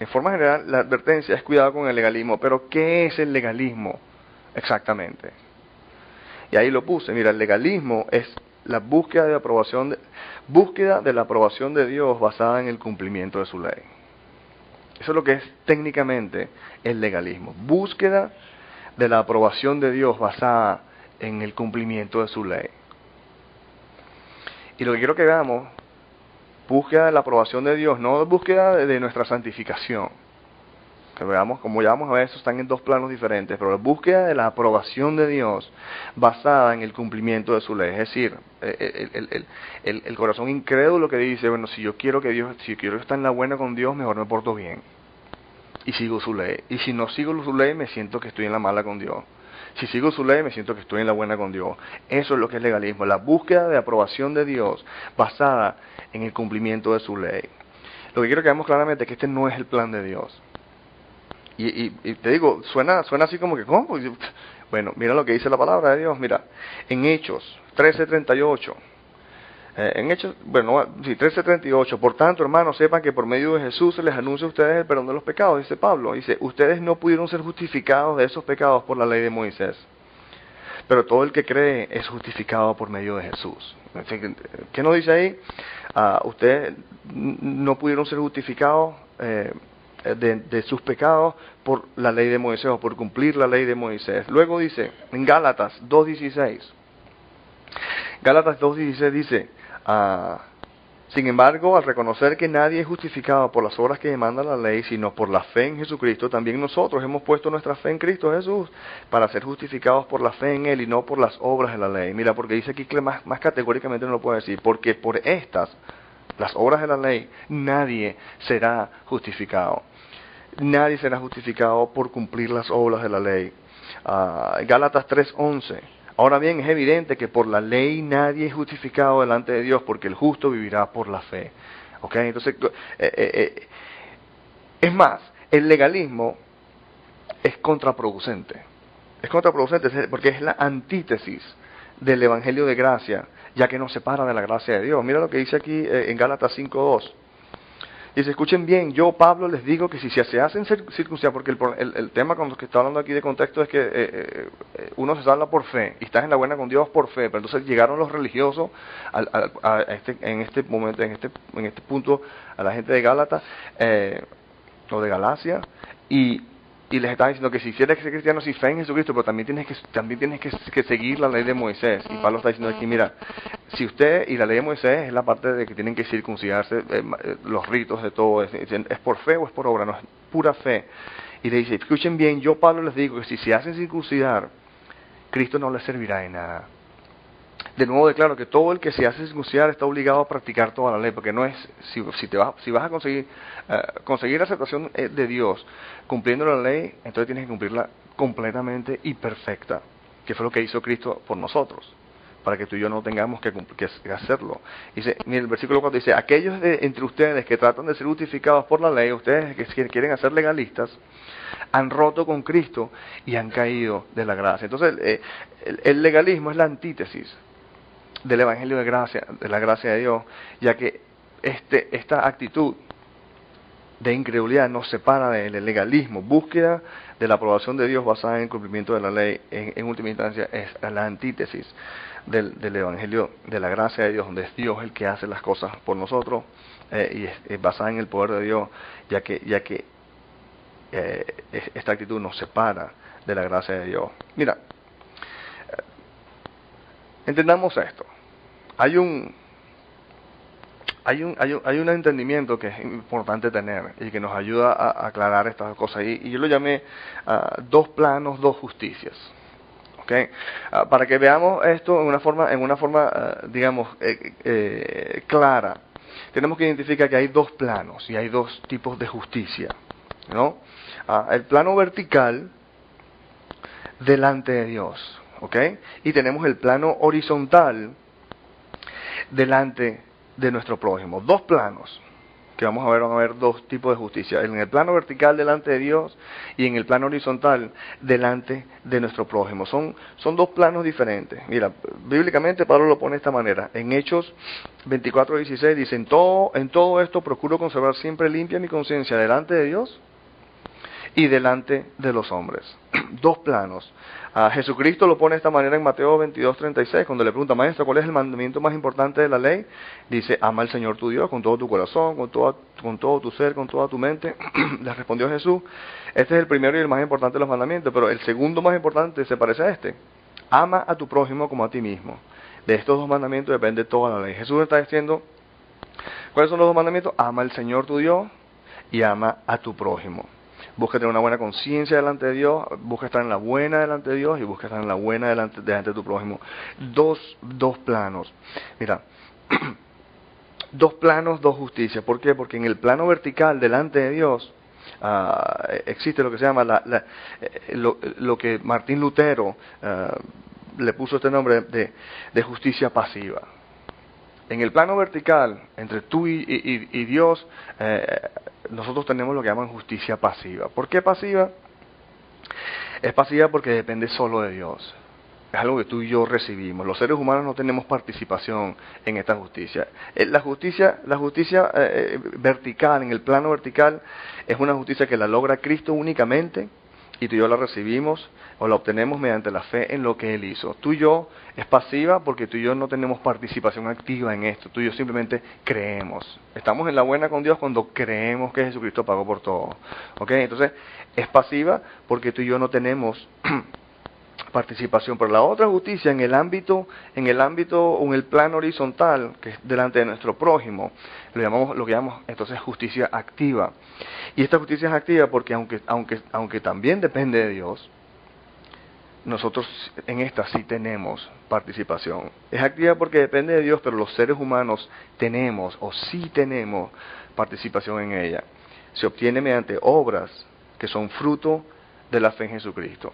En forma general, la advertencia es cuidado con el legalismo. Pero, ¿qué es el legalismo exactamente? Y ahí lo puse. Mira, el legalismo es la búsqueda de la aprobación de Dios basada en el cumplimiento de su ley. Eso es lo que es técnicamente el legalismo. Búsqueda de la aprobación de Dios basada en el cumplimiento de su ley. Y lo que quiero que veamos, búsqueda de la aprobación de Dios, no búsqueda de nuestra santificación. Que veamos, como ya vamos a ver, eso están en dos planos diferentes, pero la búsqueda de la aprobación de Dios basada en el cumplimiento de su ley. Es decir, el corazón incrédulo que dice, bueno, si quiero estar en la buena con Dios, mejor me porto bien y sigo su ley. Y si no sigo su ley, me siento que estoy en la mala con Dios. Si sigo su ley, me siento que estoy en la buena con Dios. Eso es lo que es legalismo, la búsqueda de aprobación de Dios basada en el cumplimiento de su ley. Lo que quiero que veamos claramente es que este no es el plan de Dios. Y te digo, suena así como que, ¿cómo? Bueno, mira lo que dice la palabra de Dios, mira, en Hechos 13:38. En Hechos, bueno, sí, 13:38. Por tanto, hermanos, sepan que por medio de Jesús se les anuncia a ustedes el perdón de los pecados, dice Pablo. Dice, ustedes no pudieron ser justificados de esos pecados por la ley de Moisés, pero todo el que cree es justificado por medio de Jesús. ¿Qué nos dice ahí? Ustedes no pudieron ser justificados de sus pecados por la ley de Moisés o por cumplir la ley de Moisés. Luego dice, en Gálatas 2:16. Gálatas 2:16 dice, sin embargo, al reconocer que nadie es justificado por las obras que demanda la ley, sino por la fe en Jesucristo, también nosotros hemos puesto nuestra fe en Cristo Jesús para ser justificados por la fe en Él y no por las obras de la ley. Mira, porque dice aquí que más categóricamente no lo puede decir, porque por estas, las obras de la ley, nadie será justificado. Nadie será justificado por cumplir las obras de la ley. Gálatas 3:11. Ahora bien, es evidente que por la ley nadie es justificado delante de Dios, porque el justo vivirá por la fe. ¿Ok? Entonces, es más, el legalismo es contraproducente. Es contraproducente porque es la antítesis del Evangelio de gracia, ya que nos separa de la gracia de Dios. Mira lo que dice aquí en Gálatas 5:2. Dice, escuchen bien, yo, Pablo, les digo que si se hacen circuncidar, porque el tema con lo que está hablando aquí de contexto es que uno se salva por fe, y estás en la buena con Dios por fe, pero entonces llegaron los religiosos en este momento, en este punto, a la gente de Gálatas, o de Galacia, y les están diciendo que si quieres ser cristiano, si fe en Jesucristo, pero también tienes que seguir la ley de Moisés. Y Pablo está diciendo aquí, mira, si usted, y la ley de Moisés es la parte de que tienen que circuncidarse, los ritos de todo, ¿es por fe o es por obra? No, es pura fe. Y le dice, escuchen bien, yo Pablo les digo que si se hacen circuncidar, Cristo no les servirá de nada. De nuevo declaro que todo el que se hace circuncidar está obligado a practicar toda la ley, porque no es, si vas a conseguir la aceptación de Dios cumpliendo la ley, entonces tienes que cumplirla completamente y perfecta, que fue lo que hizo Cristo por nosotros, para que tú y yo no tengamos que hacerlo. Dice, en el versículo 4 dice, aquellos entre ustedes que tratan de ser justificados por la ley, ustedes que quieren hacer legalistas, han roto con Cristo y han caído de la gracia. Entonces, el legalismo es la antítesis del Evangelio de gracia, de la gracia de Dios, ya que esta actitud de incredulidad nos separa del legalismo. Búsqueda de la aprobación de Dios basada en el cumplimiento de la ley, en última instancia, es la antítesis del Evangelio de la gracia de Dios, donde es Dios el que hace las cosas por nosotros, y es basada en el poder de Dios, ya que esta actitud nos separa de la gracia de Dios. Mira, entendamos esto. Hay un entendimiento que es importante tener y que nos ayuda a aclarar estas cosas. Y yo lo llamé dos planos, dos justicias. ¿Okay? Para que veamos esto en una forma digamos, clara, tenemos que identificar que hay dos planos y hay dos tipos de justicia, ¿no? El plano vertical delante de Dios, ¿ok? Y tenemos el plano horizontal delante de nuestro prójimo. Dos planos que van a ver dos tipos de justicia. En el plano vertical delante de Dios y en el plano horizontal delante de nuestro prójimo. Son dos planos diferentes. Mira, bíblicamente Pablo lo pone de esta manera. En Hechos 24:16 dice, en todo esto procuro conservar siempre limpia mi conciencia delante de Dios y delante de los hombres. Dos planos. Jesucristo lo pone de esta manera en Mateo 22:36, cuando le pregunta, maestro, ¿cuál es el mandamiento más importante de la ley? Dice, ama al Señor tu Dios con todo tu corazón, con todo tu ser, con toda tu mente. Le respondió Jesús, este es el primero y el más importante de los mandamientos, pero el segundo más importante se parece a este. Ama a tu prójimo como a ti mismo. De estos dos mandamientos depende toda la ley. Jesús está diciendo, ¿cuáles son los dos mandamientos? Ama al Señor tu Dios y ama a tu prójimo. Busca tener una buena conciencia delante de Dios, busca estar en la buena delante de Dios y busca estar en la buena delante de tu prójimo. Dos planos. Mira, dos planos, dos justicias. ¿Por qué? Porque en el plano vertical delante de Dios existe lo que se llama lo que Martín Lutero le puso este nombre de justicia pasiva. En el plano vertical, entre tú y Dios, nosotros tenemos lo que llaman justicia pasiva. ¿Por qué pasiva? Es pasiva porque depende solo de Dios. Es algo que tú y yo recibimos. Los seres humanos no tenemos participación en esta justicia. La justicia vertical, en el plano vertical, es una justicia que la logra Cristo únicamente, y tú y yo la recibimos o la obtenemos mediante la fe en lo que Él hizo. Tú y yo es pasiva porque tú y yo no tenemos participación activa en esto. Tú y yo simplemente creemos. Estamos en la buena con Dios cuando creemos que Jesucristo pagó por todo. ¿Ok? Entonces, es pasiva porque tú y yo no tenemos participación. Pero la otra justicia en el ámbito o en el plano horizontal, que es delante de nuestro prójimo, lo que llamamos entonces justicia activa. Y esta justicia es activa porque aunque también depende de Dios, nosotros en esta sí tenemos participación. Es activa porque depende de Dios, pero los seres humanos sí tenemos participación en ella. Se obtiene mediante obras que son fruto de la fe en Jesucristo.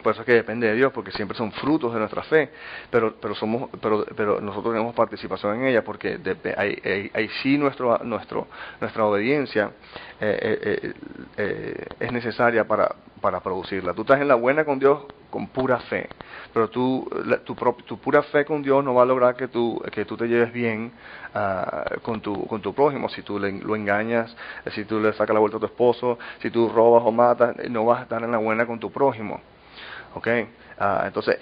Por eso es que depende de Dios, porque siempre son frutos de nuestra fe, pero nosotros tenemos participación en ella, porque ahí sí nuestra obediencia es necesaria para producirla. Tú estás en la buena con Dios con pura fe, pero tu pura fe con Dios no va a lograr que tú te lleves bien con tu prójimo. Si tú lo engañas, si tú le sacas la vuelta a tu esposo, si tú robas o matas, no vas a estar en la buena con tu prójimo. Okay, entonces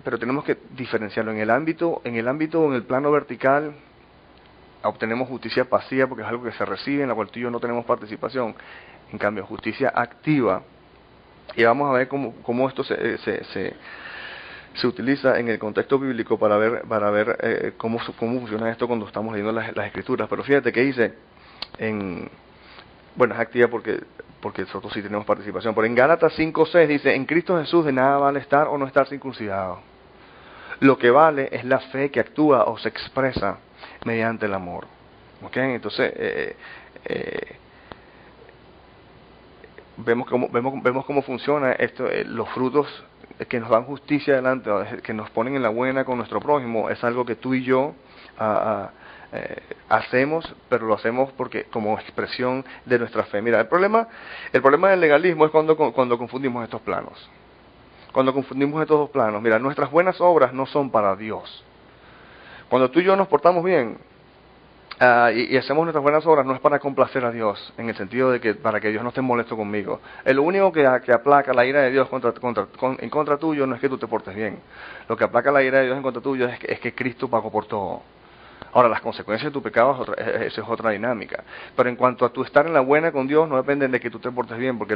pero tenemos que diferenciarlo en el ámbito, en el plano vertical obtenemos justicia pasiva porque es algo que se recibe en la cual tú y yo no tenemos participación. En cambio, justicia activa, y vamos a ver cómo esto se utiliza en el contexto bíblico para ver cómo funciona esto cuando estamos leyendo las Escrituras. Pero fíjate que dice es activa porque nosotros sí tenemos participación. Pero en Gálatas 5:6 dice, en Cristo Jesús de nada vale estar o no estar circuncidado. Lo que vale es la fe que actúa o se expresa mediante el amor. ¿Ok? Entonces, vemos cómo funciona esto, los frutos que nos dan justicia delante, que nos ponen en la buena con nuestro prójimo, es algo que tú y yo hacemos, pero lo hacemos porque como expresión de nuestra fe. Mira, el problema del legalismo es cuando confundimos estos planos. Cuando confundimos estos dos planos, mira, nuestras buenas obras no son para Dios. Cuando tú y yo nos portamos bien y hacemos nuestras buenas obras, no es para complacer a Dios, en el sentido de que para que Dios no esté molesto conmigo. Lo único que aplaca la ira de Dios en contra tuyo no es que tú te portes bien. Lo que aplaca la ira de Dios en contra tuyo es que Cristo pagó por todo. Ahora, las consecuencias de tu pecado, eso es otra dinámica. Pero en cuanto a tu estar en la buena con Dios, no depende de que tú te portes bien, porque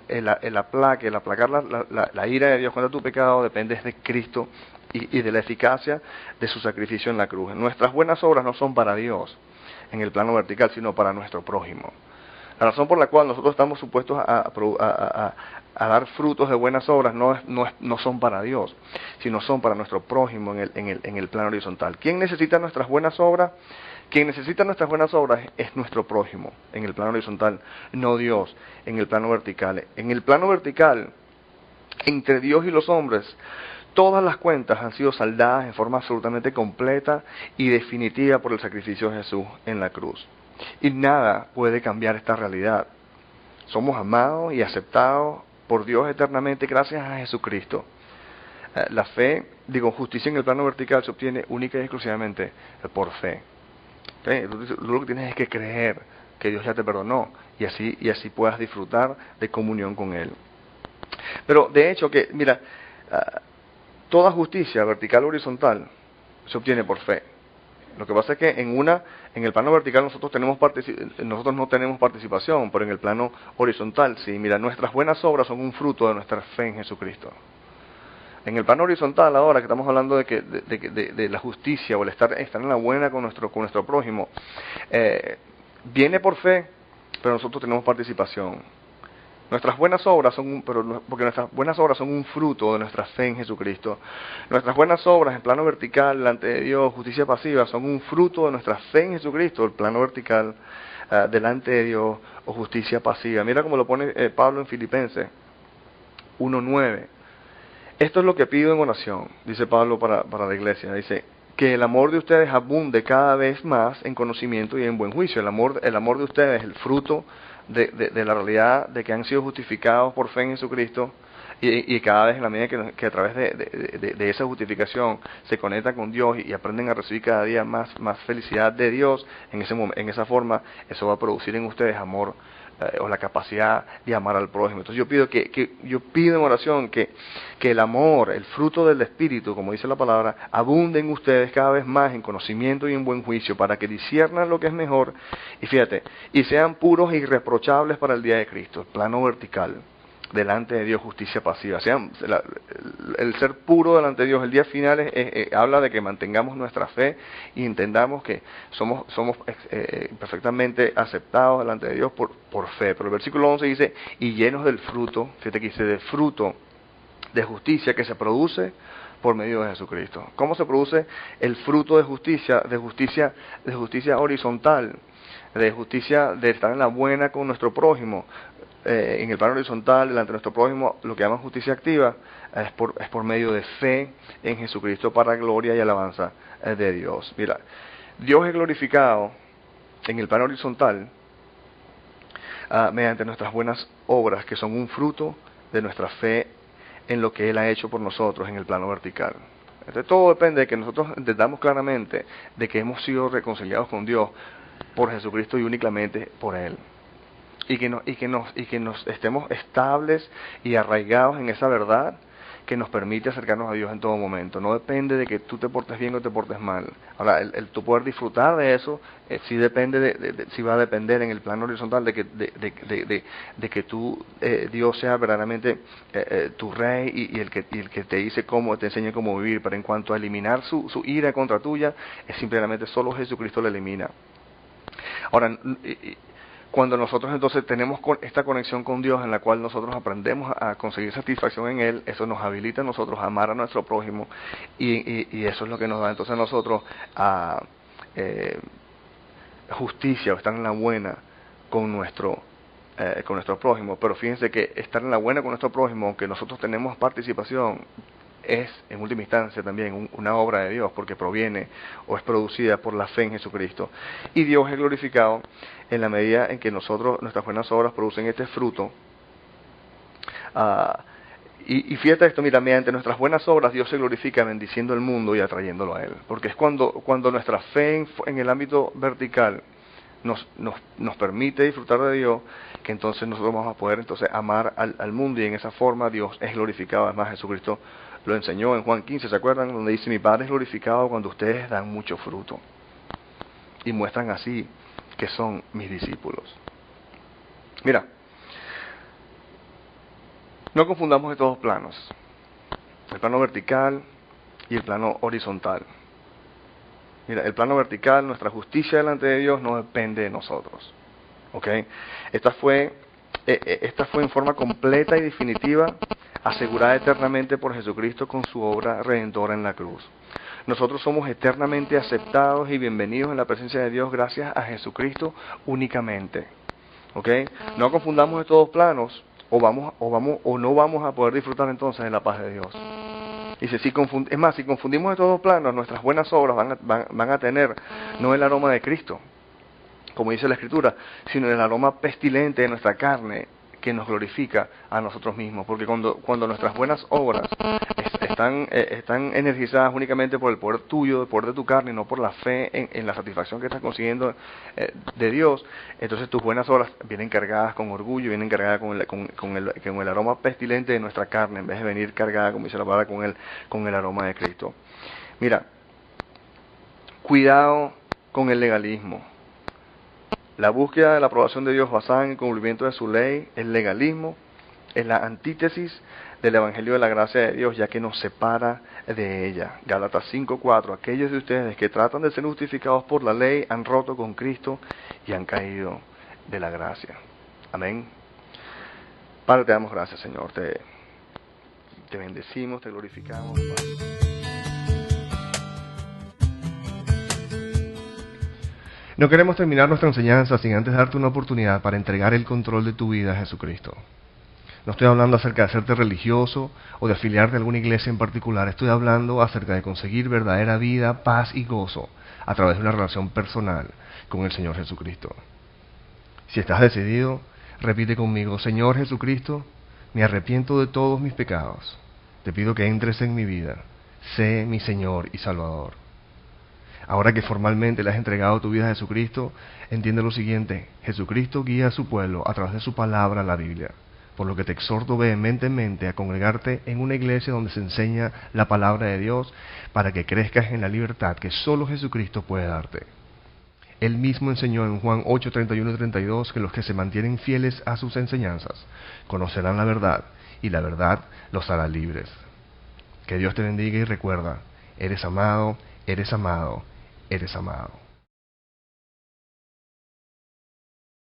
el aplacar la ira de Dios contra tu pecado depende de Cristo y de la eficacia de su sacrificio en la cruz. Nuestras buenas obras no son para Dios en el plano vertical, sino para nuestro prójimo. La razón por la cual nosotros estamos supuestos a dar frutos de buenas obras no son para Dios, sino son para nuestro prójimo en el plano horizontal. ¿Quién necesita nuestras buenas obras? Quien necesita nuestras buenas obras es nuestro prójimo en el plano horizontal, no Dios en el plano vertical. En el plano vertical, entre Dios y los hombres, todas las cuentas han sido saldadas en forma absolutamente completa y definitiva por el sacrificio de Jesús en la cruz. Y nada puede cambiar esta realidad. Somos amados y aceptados por Dios eternamente gracias a Jesucristo. La fe, justicia en el plano vertical se obtiene única y exclusivamente por fe. ¿Okay? Tú lo que tienes es que creer que Dios ya te perdonó y así puedas disfrutar de comunión con Él. Pero de hecho mira, toda justicia vertical o horizontal se obtiene por fe. Lo que pasa es que en el plano vertical nosotros no tenemos participación, pero en el plano horizontal sí. Mira, nuestras buenas obras son un fruto de nuestra fe en Jesucristo. En el plano horizontal, ahora que estamos hablando de la justicia o el estar en la buena con nuestro prójimo, viene por fe, pero nosotros tenemos participación. Nuestras buenas obras porque nuestras buenas obras son un fruto de nuestra fe en Jesucristo. Nuestras buenas obras en plano vertical delante de Dios, justicia pasiva, son un fruto de nuestra fe en Jesucristo, el plano vertical delante de Dios o justicia pasiva. Mira cómo lo pone Pablo en Filipenses 1:9. Esto es lo que pido en oración, dice Pablo para la iglesia. Dice, que el amor de ustedes abunde cada vez más en conocimiento y en buen juicio. El amor de ustedes, el fruto de la realidad de que han sido justificados por fe en Jesucristo, y cada vez en la medida que a través de esa justificación se conectan con Dios y aprenden a recibir cada día más felicidad de Dios, en esa forma, eso va a producir en ustedes amor, o la capacidad de amar al prójimo. Entonces yo pido en oración que el amor, el fruto del Espíritu, como dice la palabra, abunde en ustedes cada vez más en conocimiento y en buen juicio, para que disciernan lo que es mejor, y fíjate, y sean puros e irreprochables para el día de Cristo, el plano vertical, delante de Dios, justicia pasiva. El ser puro delante de Dios, el día final habla de que mantengamos nuestra fe y entendamos que somos perfectamente aceptados delante de Dios por fe. Pero el versículo 11 dice, y llenos del fruto, fíjate que dice, del fruto de justicia que se produce por medio de Jesucristo. ¿Cómo se produce el fruto de justicia? De justicia horizontal, de justicia de estar en la buena con nuestro prójimo. En el plano horizontal, delante de nuestro prójimo, lo que llaman justicia activa, es por medio de fe en Jesucristo para gloria y alabanza de Dios. Mira, Dios es glorificado en el plano horizontal mediante nuestras buenas obras, que son un fruto de nuestra fe en lo que Él ha hecho por nosotros en el plano vertical. Entonces todo depende de que nosotros entendamos claramente de que hemos sido reconciliados con Dios por Jesucristo y únicamente por Él. Y que nos estemos estables y arraigados en esa verdad que nos permite acercarnos a Dios en todo momento. No depende de que tú te portes bien o te portes mal. Ahora, el tu poder disfrutar de eso, sí depende sí va a depender en el plano horizontal de que tú, Dios sea verdaderamente tu rey y el que te dice cómo, te enseñe cómo vivir. Pero en cuanto a eliminar su ira contra tuya, es simplemente solo Jesucristo la elimina. Ahora, cuando nosotros entonces tenemos esta conexión con Dios en la cual nosotros aprendemos a conseguir satisfacción en Él, eso nos habilita a nosotros a amar a nuestro prójimo, y eso es lo que nos da entonces a nosotros a justicia, o estar en la buena con nuestro prójimo. Pero fíjense que estar en la buena con nuestro prójimo, aunque nosotros tenemos participación, es en última instancia también una obra de Dios, porque proviene o es producida por la fe en Jesucristo. Y Dios es glorificado en la medida en que nuestras buenas obras producen este fruto. Y fíjate esto, mira, mediante nuestras buenas obras Dios se glorifica bendiciendo el mundo y atrayéndolo a Él. Porque es cuando nuestra fe en el ámbito vertical nos permite disfrutar de Dios, que entonces nosotros vamos a poder entonces amar al mundo, y en esa forma Dios es glorificado. Además, Jesucristo lo enseñó en Juan 15, ¿se acuerdan? Donde dice, mi Padre es glorificado cuando ustedes dan mucho fruto y muestran así que son mis discípulos. Mira, no confundamos estos dos planos, el plano vertical y el plano horizontal. Mira, el plano vertical, nuestra justicia delante de Dios no depende de nosotros. ¿Ok? Esta fue en forma completa y definitiva, asegurada eternamente por Jesucristo con su obra redentora en la cruz. Nosotros somos eternamente aceptados y bienvenidos en la presencia de Dios gracias a Jesucristo únicamente. ¿Ok? No confundamos estos dos planos, o no vamos a poder disfrutar entonces de la paz de Dios. Dice, si confundimos estos dos planos, nuestras buenas obras van a tener no el aroma de Cristo, como dice la Escritura, sino el aroma pestilente de nuestra carne, que nos glorifica a nosotros mismos. Porque cuando nuestras buenas obras están energizadas únicamente por el poder tuyo, el poder de tu carne, y no por la fe en la satisfacción que estás consiguiendo de Dios, entonces tus buenas obras vienen cargadas con orgullo, vienen cargadas con el aroma pestilente de nuestra carne, en vez de venir cargada, como dice la palabra, con el aroma de Cristo. Mira, cuidado con el legalismo. La búsqueda de la aprobación de Dios basada en el cumplimiento de su ley, el legalismo, es la antítesis del Evangelio de la gracia de Dios, ya que nos separa de ella. Gálatas 5:4, aquellos de ustedes que tratan de ser justificados por la ley han roto con Cristo y han caído de la gracia. Amén. Padre, te damos gracias, Señor. Te bendecimos, te glorificamos, Padre. No queremos terminar nuestra enseñanza sin antes darte una oportunidad para entregar el control de tu vida a Jesucristo. No estoy hablando acerca de hacerte religioso o de afiliarte a alguna iglesia en particular. Estoy hablando acerca de conseguir verdadera vida, paz y gozo a través de una relación personal con el Señor Jesucristo. Si estás decidido, Repite conmigo: Señor Jesucristo, me arrepiento de todos mis pecados. Te pido que entres en mi vida. Sé mi Señor y Salvador. Ahora que formalmente le has entregado tu vida a Jesucristo, entiende lo siguiente: Jesucristo guía a su pueblo a través de su palabra, la Biblia. Por lo que te exhorto vehementemente a congregarte en una iglesia donde se enseña la palabra de Dios, para que crezcas en la libertad que solo Jesucristo puede darte. Él mismo enseñó en Juan 8, 31 y 32 que los que se mantienen fieles a sus enseñanzas conocerán la verdad, y la verdad los hará libres. Que Dios te bendiga y recuerda: eres amado, eres amado, eres amado.